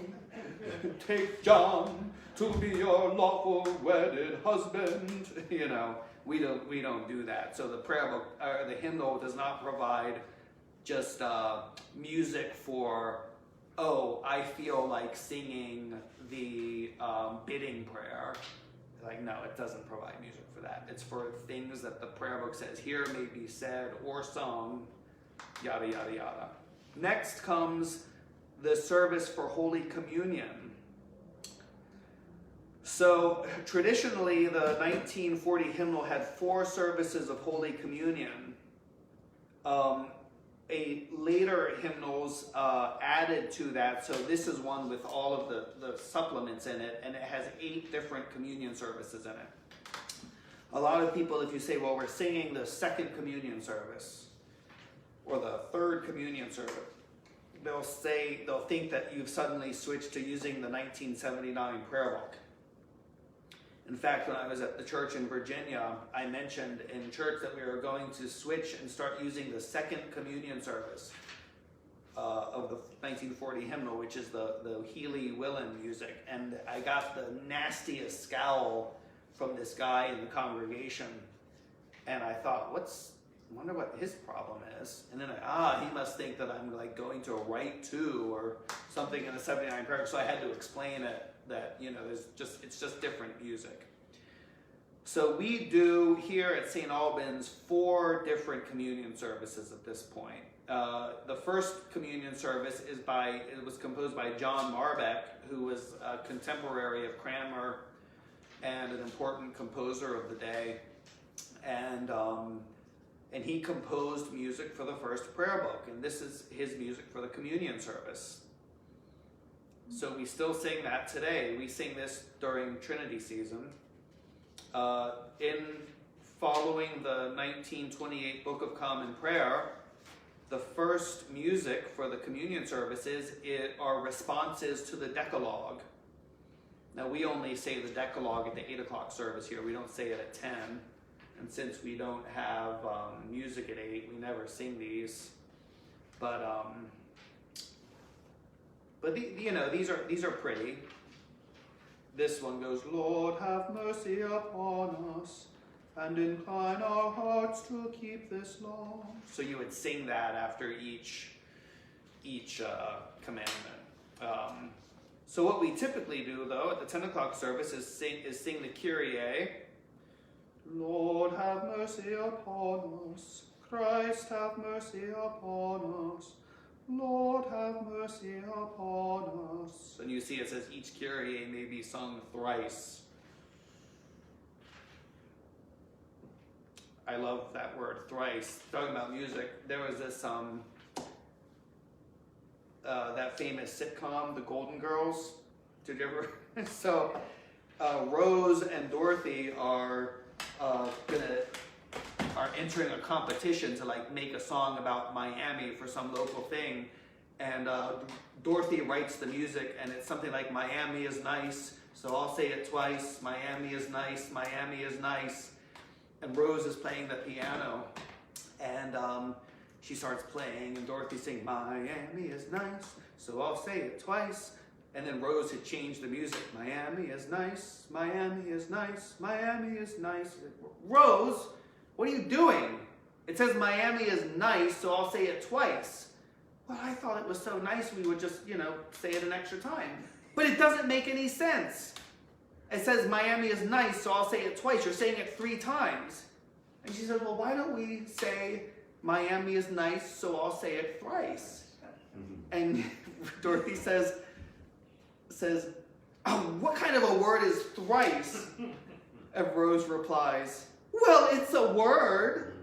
S1: take John to be your lawful wedded husband? We don't do that. So the prayer book, the hymnal does not provide just music for, I feel like singing the bidding prayer. Like, no, it doesn't provide music for that. It's for things that the prayer book says here may be said or sung, yada, yada, yada. Next comes the service for Holy Communion. So traditionally, the 1940 hymnal had 4 services of Holy Communion. Later hymnals added to that, so this is one with all of the supplements in it, and it has 8 different communion services in it. A lot of people, if you say, well, we're singing the 2nd communion service, or the 3rd communion service, they'll think that you've suddenly switched to using the 1979 prayer book. In fact, when I was at the church in Virginia, I mentioned in church that we were going to switch and start using the 2nd communion service of the 1940 hymnal, which is the Healy Willen music. And I got the nastiest scowl from this guy in the congregation. And I thought, wonder what his problem is. And then he must think that I'm like going to a rite two or something in the 79 prayer. So I had to explain it, that it's just different music. So we do here at St. Albans 4 different communion services at this point. The first communion service was composed by John Marbeck, who was a contemporary of Cranmer and an important composer of the day. And he composed music for the first prayer book, and this is his music for the communion service. So we still sing that today. We sing this during Trinity season. In following the 1928 Book of Common Prayer, the first music for the communion services are responses to the Decalogue. Now we only say the Decalogue at the 8 o'clock service here. We don't say it at 10. And since we don't have music at 8, we never sing these. But these are pretty. This one goes, Lord, have mercy upon us, and incline our hearts to keep this law. So you would sing that after each commandment. So what we typically do, though, at the 10 o'clock service is sing the Kyrie. Lord, have mercy upon us. Christ, have mercy upon us. Lord, have mercy upon us. And you see it says each Kyrie may be sung thrice. I love that word, thrice. Talking about music, there was this that famous sitcom, The Golden Girls. Did you ever? So Rose and Dorothy are entering a competition to make a song about Miami for some local thing, and Dorothy writes the music, and it's something like Miami is nice, so I'll say it twice, Miami is nice, Miami is nice, and Rose is playing the piano, and she starts playing, and Dorothy sings, Miami is nice, so I'll say it twice, And then Rose had changed the music. Miami is nice, Miami is nice, Miami is nice. Rose, what are you doing? It says Miami is nice, so I'll say it twice. Well, I thought it was so nice we would just, say it an extra time. But it doesn't make any sense. It says Miami is nice, so I'll say it twice. You're saying it 3 times. And she said, well, why don't we say Miami is nice, so I'll say it thrice? And Dorothy says, oh, what kind of a word is thrice? And Rose replies, well, it's a word.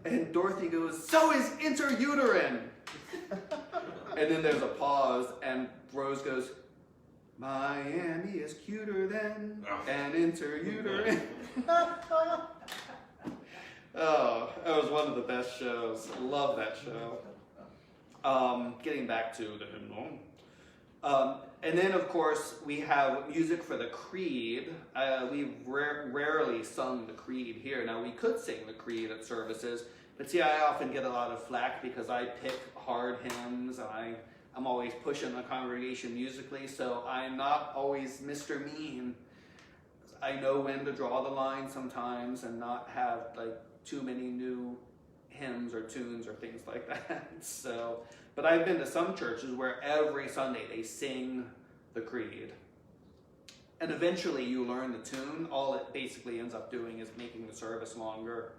S1: And Dorothy goes, so is interuterine. And then there's a pause, and Rose goes, Miami is cuter than an interuterine. Oh, that was one of the best shows. I love that show. Getting back to the hymnal. And then, of course, we have music for the creed. We've rarely sung the creed here. Now, we could sing the creed at services, but see, I often get a lot of flack because I pick hard hymns, and I'm always pushing the congregation musically, so I'm not always Mr. Mean. I know when to draw the line sometimes and not have, too many new hymns or tunes or things like that. So, but I've been to some churches where every Sunday they sing the creed. And eventually you learn the tune. All it basically ends up doing is making the service longer.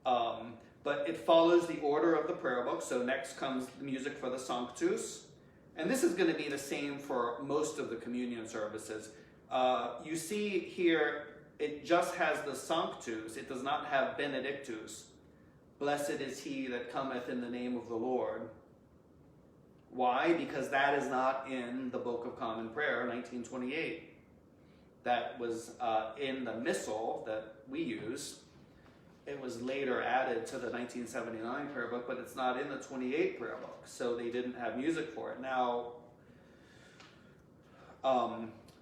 S1: But it follows the order of the prayer book. So next comes the music for the Sanktus. And this is going to be the same for most of the communion services. You see here, it just has the Sanctus. It does not have Benedictus. Blessed is he that cometh in the name of the Lord. Why? Because that is not in the Book of Common Prayer, 1928. That was in the Missal that we use. It was later added to the 1979 prayer book, but it's not in the 28 prayer book, so they didn't have music for it. Now,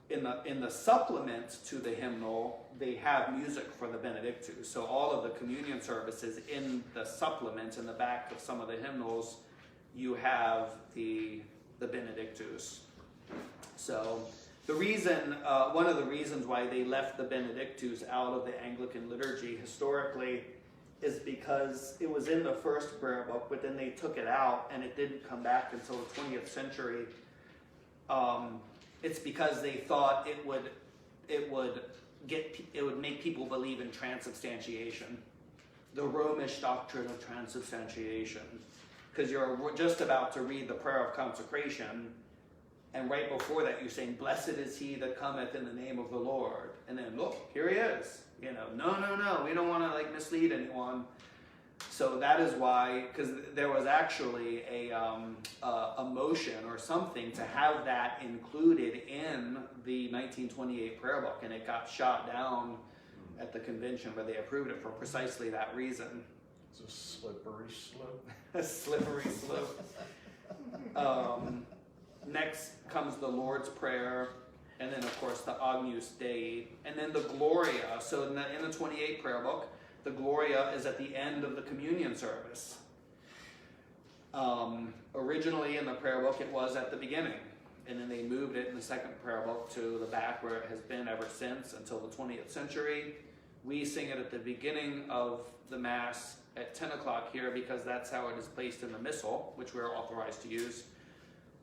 S1: in the supplement to the hymnal, they have music for the Benedictus. So all of the communion services in the supplement, in the back of some of the hymnals, you have the Benedictus. So the reason, one of the reasons why they left the Benedictus out of the Anglican liturgy historically is because it was in the first prayer book, but then they took it out and it didn't come back until the 20th century. It's because they thought it would make people believe in transubstantiation, the Romish doctrine of transubstantiation, because you're just about to read the prayer of consecration, and right before that you're saying, "Blessed is he that cometh in the name of the Lord," and then look, here he is. No, we don't want to mislead anyone. So that is why, because there was actually a motion or something to have that included in the 1928 prayer book, and it got shot down at the convention where they approved it for precisely that reason.
S4: It's a slippery slope.
S1: A slippery slope. Next comes the Lord's Prayer, and then of course the Agnus Dei, and then the Gloria. So in the 28 prayer book, the Gloria is at the end of the communion service. Originally in the prayer book it was at the beginning, and then they moved it in the second prayer book to the back where it has been ever since until the 20th century. We sing it at the beginning of the Mass at 10 o'clock here because that's how it is placed in the Missal, which we're authorized to use.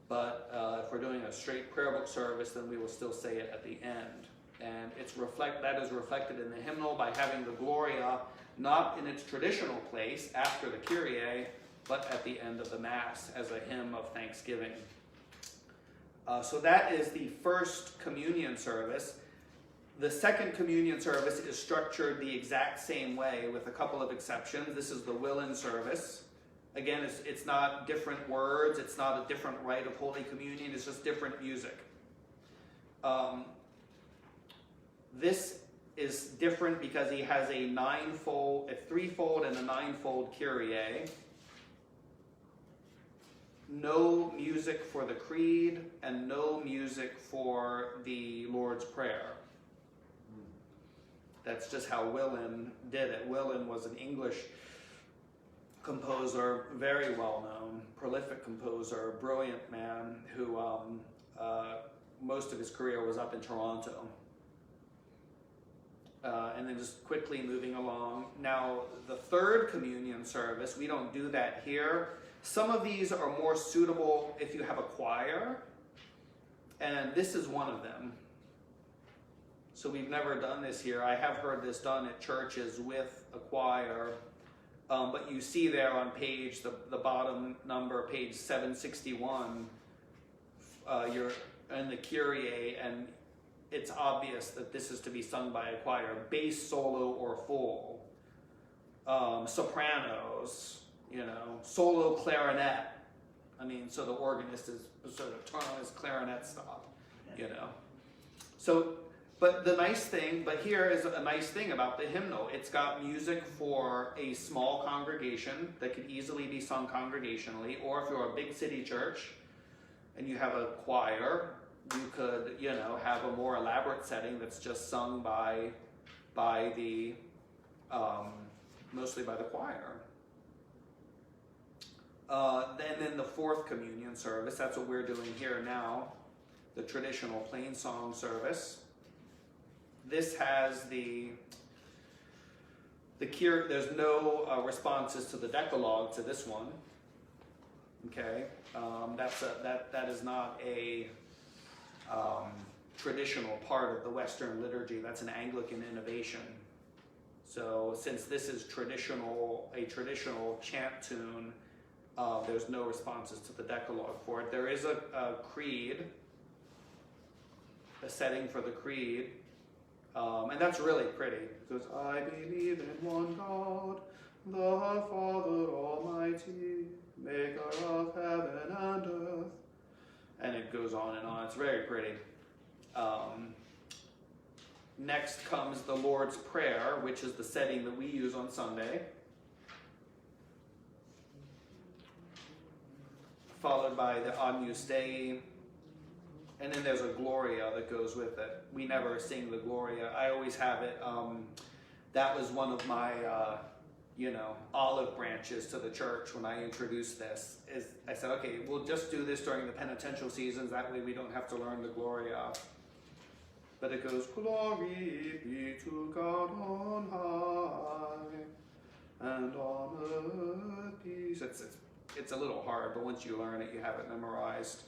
S1: But if we're doing a straight prayer book service, then we will still say it at the end. And that is reflected in the hymnal by having the Gloria not in its traditional place after the Kyrie, but at the end of the Mass as a hymn of thanksgiving. So that is the first communion service. The second communion service is structured the exact same way with a couple of exceptions. This is the Willen service. Again, it's not different words, it's not a different rite of Holy Communion, it's just different music. This is different because he has a threefold and a ninefold Kyrie. No music for the Creed and no music for the Lord's Prayer. That's just how Willen did it. Willen was an English composer, very well known, prolific composer, brilliant man who most of his career was up in Toronto. And then just quickly moving along. Now, the third communion service, we don't do that here. Some of these are more suitable if you have a choir, and this is one of them. So we've never done this here. I have heard this done at churches with a choir, but you see there on page, the bottom number, page 761, you're in the Kyrie, and it's obvious that this is to be sung by a choir, bass, solo, or full. Sopranos, solo clarinet. I mean, so the organist is sort of turn on his clarinet stop, So, but here is a nice thing about the hymnal. It's got music for a small congregation that could easily be sung congregationally, or if you're a big city church and you have a choir, you could, have a more elaborate setting that's just sung by the, mostly by the choir. Then the fourth communion service, that's what we're doing here now, the traditional plain song service. This has there's no responses to the Decalogue to this one. Okay, that is not a traditional part of the Western liturgy. That's an Anglican innovation. So since this is a traditional chant tune, there's no responses to the Decalogue for it. There is a creed, a setting for the creed, and that's really pretty. It goes, I believe in one God, the Father Almighty, maker of heaven and earth. And it goes on and on. It's very pretty. Next comes the Lord's Prayer, which is the setting that we use on Sunday. Followed by the Agnus Dei. And then there's a Gloria that goes with it. We never sing the Gloria. I always have it. That was one of my, olive branches to the church when I introduced this. I said, okay, we'll just do this during the penitential seasons. That way we don't have to learn the Gloria. But it goes, glory be to God on high, and on earth peace. It's a little hard, but once you learn it, you have it memorized.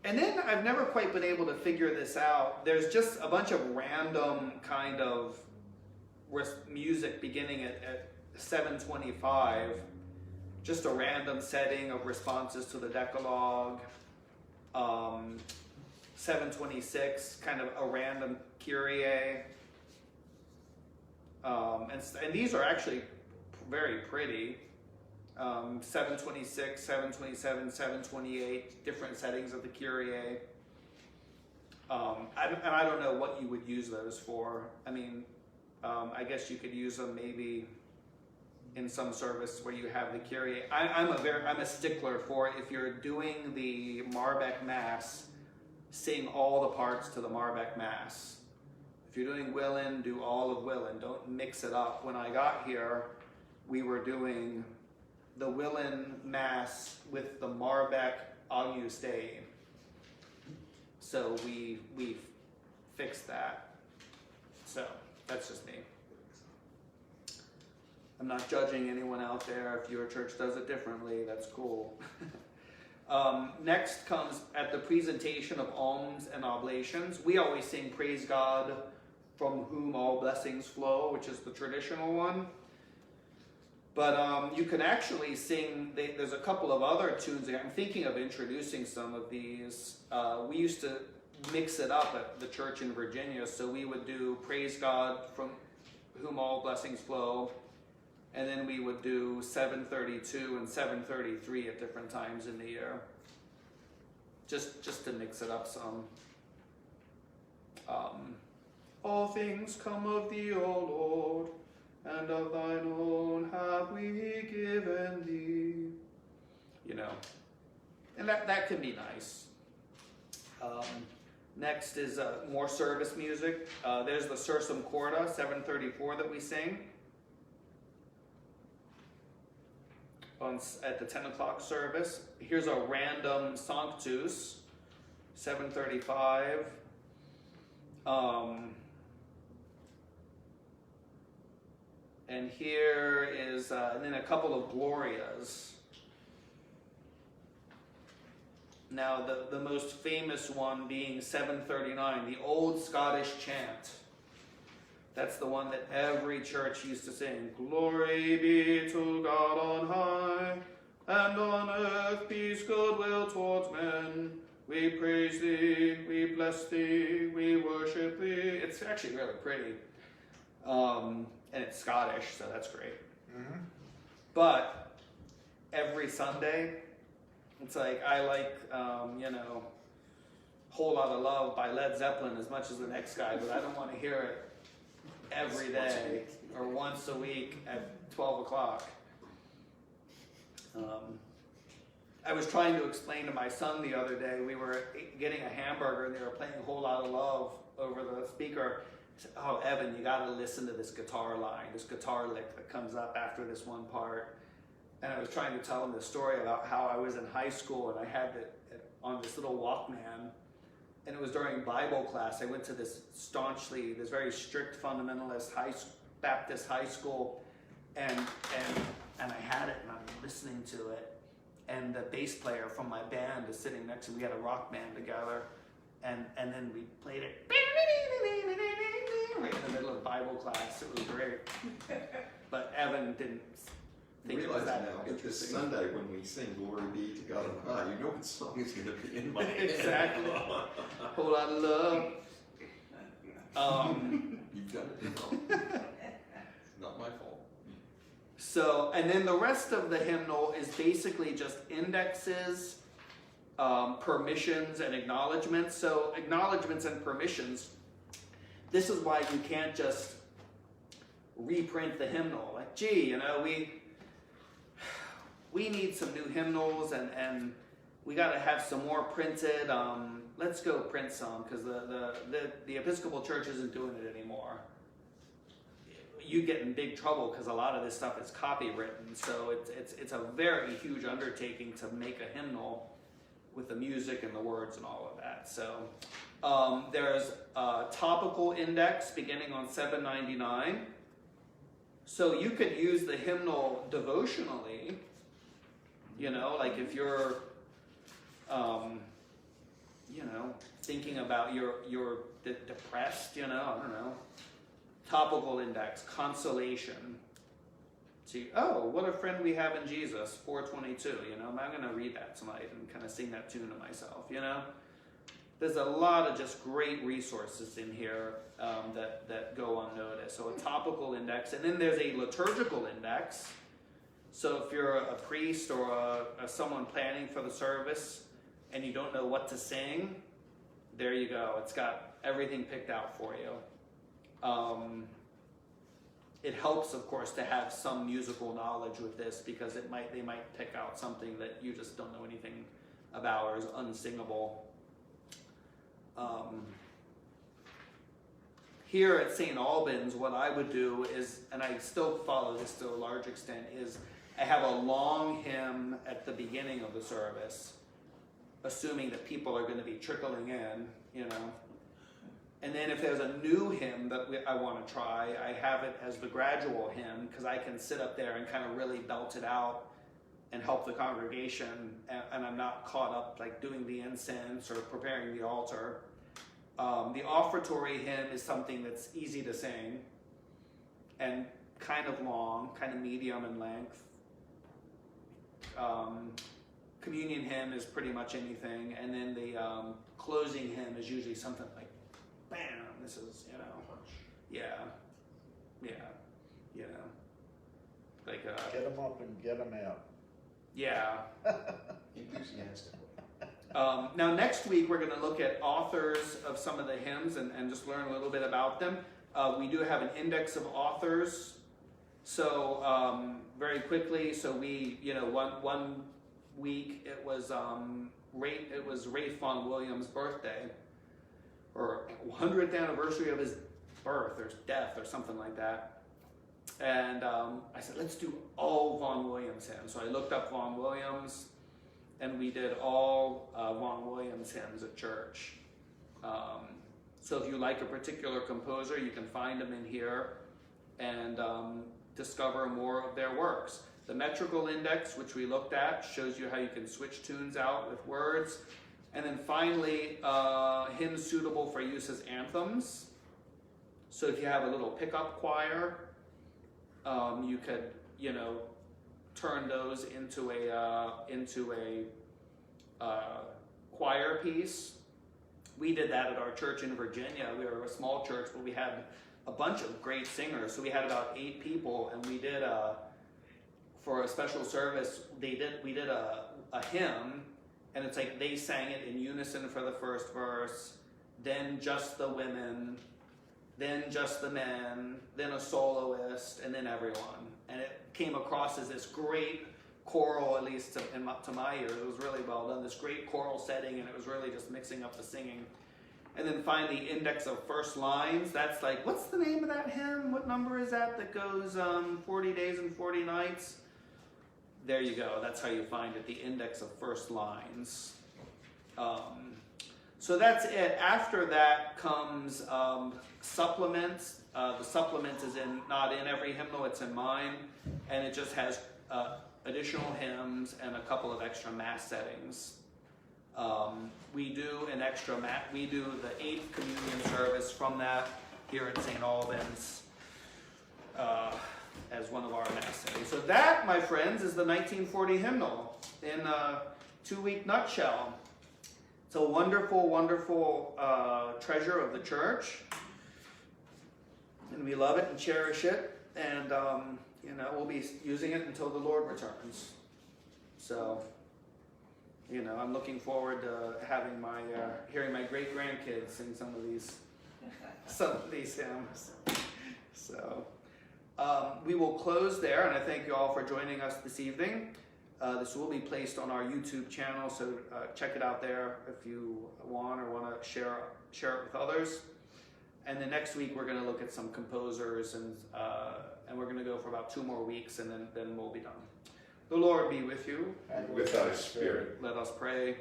S1: And then I've never quite been able to figure this out. There's just a bunch of random kind of music beginning at 7:25, just a random setting of responses to the Decalogue. 7:26, kind of a random Kyrie. And these are actually very pretty. 7:26, 7:27, 7:28, different settings of the Kyrie. I don't know what you would use those for. I mean, I guess you could use them maybe in some service where you have the Kyrie. I'm a stickler for it. If you're doing the Marbeck Mass, sing all the parts to the Marbeck Mass. If you're doing Willen, do all of Willen. Don't mix it up. When I got here, we were doing the Willen Mass with the Marbeck Agnus Dei. So we fixed that. So that's just me. I'm not judging anyone out there. If your church does it differently, that's cool. Next comes at the presentation of alms and oblations. We always sing Praise God from whom all blessings flow, which is the traditional one. But you can actually sing, there's a couple of other tunes there. I'm thinking of introducing some of these. We used to mix it up at the church in Virginia, so we would do Praise God from whom all blessings flow, and then we would do 732 and 733 at different times in the year, just to mix it up some. All things come of thee, O Lord, and of thine own have we given thee. And that can be nice. Next is more service music. There's the Sursum Corda, 734 that we sing. at the 10 o'clock service. Here's a random Sanktus, 7:35. And here is, and then a couple of Glorias. Now, the most famous one being 7:39, the old Scottish chant. That's the one that every church used to sing. Glory be to God on high, and on earth peace, goodwill towards men. We praise thee, we bless thee, we worship thee. It's actually really pretty. And it's Scottish, so that's great.
S4: Mm-hmm.
S1: But every Sunday, it's like, I like, Whole Lotta Love by Led Zeppelin as much as the next guy, but I don't want to hear it every day or once a week at 12 o'clock. I was trying to explain to my son the other day, we were getting a hamburger and they were playing Whole Lotta Love over the speaker. I said, oh, Evan, you got to listen to this guitar line, this guitar lick that comes up after this one part. And I was trying to tell him the story about how I was in high school and I had it on this little Walkman. And it was during Bible class. I went to this very strict fundamentalist Baptist high school, and I had it and I'm listening to it. And the bass player from my band is sitting next to me. We had a rock band together, and then we played it right in the middle of Bible class. It was great. But Evan didn't think it was
S2: Realize
S1: that
S2: now that this
S1: interesting.
S2: Sunday when we sing Glory Be to God on High, you know what song is going to be in my head.
S1: Exactly. Whole lot of love.
S2: You've done it wrong. It's not my fault.
S1: So, and then the rest of the hymnal is basically just indexes, permissions, and acknowledgments. So, acknowledgments and permissions, this is why you can't just reprint the hymnal. Like, gee, we need some new hymnals and we got to have some more printed. Let's go print some because the Episcopal Church isn't doing it anymore. You get in big trouble because a lot of this stuff is copywritten, so it's a very huge undertaking to make a hymnal with the music and the words and all of that. So there's a topical index beginning on 799. So you could use the hymnal devotionally, like if you're, thinking about you're depressed, I don't know. Topical index, consolation. See, oh, what a friend we have in Jesus, 422, I'm going to read that tonight and kind of sing that tune to myself, There's a lot of just great resources in here that go unnoticed. So a topical index, and then there's a liturgical index. So if you're a priest or someone planning for the service and you don't know what to sing, there you go. It's got everything picked out for you. It helps, of course, to have some musical knowledge with this because they might pick out something that you just don't know anything about or is unsingable. Here at St. Albans, what I would do is, and I still follow this to a large extent, is I have a long hymn at the beginning of the service, assuming that people are going to be trickling in, And then if there's a new hymn that I want to try, I have it as the gradual hymn because I can sit up there and kind of really belt it out and help the congregation, and I'm not caught up like doing the incense or preparing the altar. The offertory hymn is something that's easy to sing and kind of long, kind of medium in length. Communion hymn is pretty much anything, and then the closing hymn is usually something like, bam, this is, like
S4: Get them up and get them out.
S1: yeah.
S2: Enthusiastic.
S1: Now next week we're going to look at authors of some of the hymns and just learn a little bit about them. We do have an index of authors. So very quickly, so we, one week it was Ralph Vaughan Williams' birthday, or 100th anniversary of his birth or death or something like that. And I said, let's do all Vaughan Williams hymns. So I looked up Vaughan Williams, and we did all Vaughan Williams hymns at church. So if you like a particular composer, you can find them in here and discover more of their works. The Metrical Index, which we looked at, shows you how you can switch tunes out with words. And then finally, hymns suitable for use as anthems. So if you have a little pickup choir, you could, turn those into a choir piece. We did that at our church in Virginia. We were a small church, but we had a bunch of great singers. So we had about 8 people, and we did for a special service. We did a hymn, and it's like they sang it in unison for the first verse, then just the women, then just the men, then a soloist, and then everyone. And it came across as this great choral, at least to my ears. It was really well done, this great choral setting, and it was really just mixing up the singing. And then finally, Index of First Lines. That's like, what's the name of that hymn? What number is that goes 40 days and 40 nights? There you go. That's how you find it, the Index of First Lines. So that's it. After that comes supplements. The supplement is not in every hymnal, it's in mine. And it just has additional hymns and a couple of extra mass settings. We do an extra we do the 8th communion service from that here at St. Albans as one of our mass settings. So that, my friends, is the 1940 hymnal in a 2-week nutshell. It's a wonderful, wonderful treasure of the church, and we love it and cherish it, and we'll be using it until the Lord returns. So, I'm looking forward to having hearing my great grandkids sing some of these hymns. So, we will close there, and I thank you all for joining us this evening. This will be placed on our YouTube channel, so check it out there if you want to share it with others. And then next week we're going to look at some composers, and we're going to go for about 2 more weeks, and then we'll be done. The Lord be with you.
S4: And
S2: with thy spirit.
S1: Let us pray.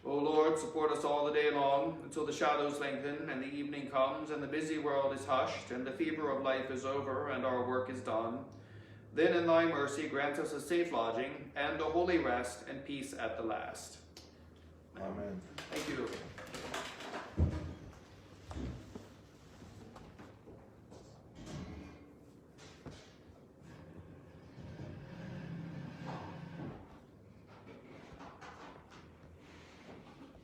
S1: O Lord, support us all the day long until the shadows lengthen and the evening comes and the busy world is hushed and the fever of life is over and our work is done. Then in thy mercy grant us a safe lodging and a holy rest and peace at the last.
S4: Amen.
S1: Thank you.